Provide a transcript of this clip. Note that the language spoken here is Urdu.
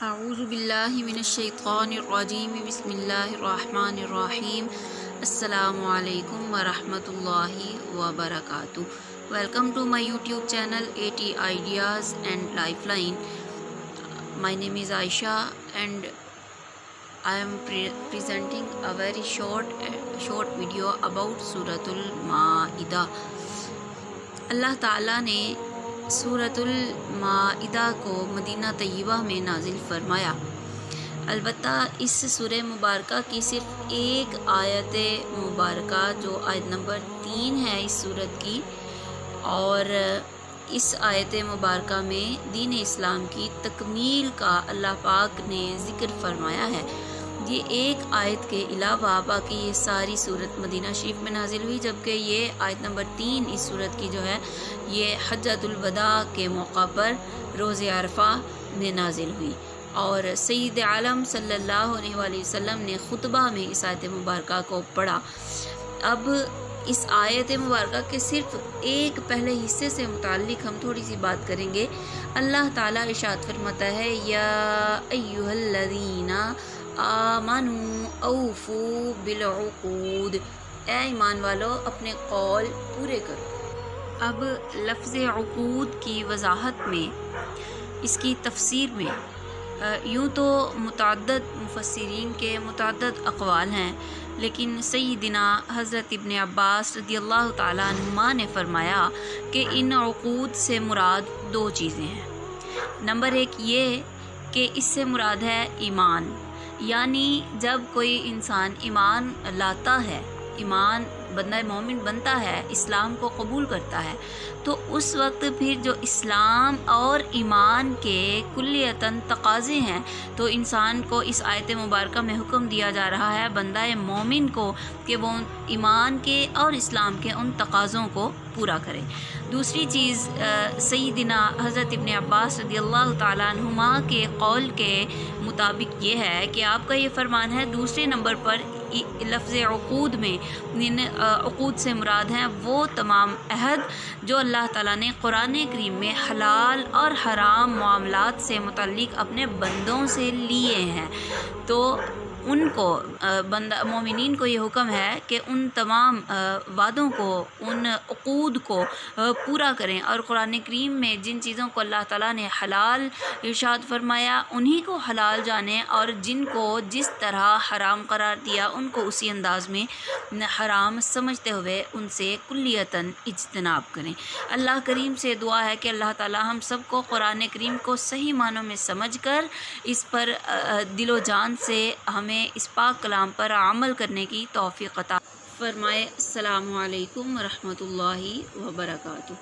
اعوذ باللہ من الشیطان الرجیم بسم اللہ الرحمن الرحیم السلام علیکم ورحمۃ اللہ وبرکاتہ. Welcome to my YouTube channel 80 Ideas and Lifeline. My name is Aisha and I am presenting a very short video about سورۃ المائدہ. اللہ تعالیٰ نے سورۃ المائدہ کو مدینہ طیبہ میں نازل فرمایا. البتہ اس سورہ مبارکہ کی صرف ایک آیت مبارکہ جو آیت نمبر 3 ہے اس سورت کی، اور اس آیت مبارکہ میں دین اسلام کی تکمیل کا اللہ پاک نے ذکر فرمایا ہے. یہ ایک آیت کے علاوہ باقی یہ ساری صورت مدینہ شریف میں نازل ہوئی، جبکہ یہ آیت نمبر 3 اس صورت کی جو ہے یہ حجۃ الوداع کے موقع پر روز عرفہ میں نازل ہوئی، اور سید عالم صلی اللہ علیہ وآلہ وسلم نے خطبہ میں اس آیت مبارکہ کو پڑھا. اب اس آیت مبارکہ کے صرف ایک پہلے حصے سے متعلق ہم تھوڑی سی بات کریں گے. اللہ تعالیٰ ارشاد فرماتا ہے، یا ایھا الذین آمنوا اوفوا بالعقود، اے ایمان والو اپنے قول پورے کرو. اب لفظ عقود کی وضاحت میں، اس کی تفسیر میں یوں تو متعدد مفسرین کے متعدد اقوال ہیں، لیکن سیدنا حضرت ابن عباس رضی اللہ تعالیٰ عنہما نے فرمایا کہ ان عقود سے مراد دو چیزیں ہیں. نمبر ایک یہ کہ اس سے مراد ہے ایمان، یعنی جب کوئی انسان ایمان لاتا ہے، ایمان بندہ مومن بنتا ہے، اسلام کو قبول کرتا ہے، تو اس وقت پھر جو اسلام اور ایمان کے کلیتاً تقاضے ہیں، تو انسان کو اس آیت مبارکہ میں حکم دیا جا رہا ہے بندہ مومن کو کہ وہ ایمان کے اور اسلام کے ان تقاضوں کو پورا کرے. دوسری چیز سیدنا حضرت ابن عباس رضی اللہ تعالیٰ عنہما کے قول کے مطابق یہ ہے کہ آپ کا یہ فرمان ہے. دوسرے نمبر پر لفظ عقود میں عقود سے مراد ہیں وہ تمام عہد جو اللہ تعالیٰ نے قرآن کریم میں حلال اور حرام معاملات سے متعلق اپنے بندوں سے لیے ہیں. تو ان کو بندہ مومنین کو یہ حکم ہے کہ ان تمام وعدوں کو، ان عقود کو پورا کریں، اور قرآن کریم میں جن چیزوں کو اللہ تعالیٰ نے حلال ارشاد فرمایا انہی کو حلال جانیں، اور جن کو جس طرح حرام قرار دیا ان کو اسی انداز میں حرام سمجھتے ہوئے ان سے کلیتاً اجتناب کریں. اللہ کریم سے دعا ہے کہ اللہ تعالیٰ ہم سب کو قرآن کریم کو صحیح معنوں میں سمجھ کر اس پر دل و جان سے ہمیں اس پاک کلام پر عمل کرنے کی توفیق عطا فرمائے. السلام علیکم ورحمۃ اللہ وبرکاتہ.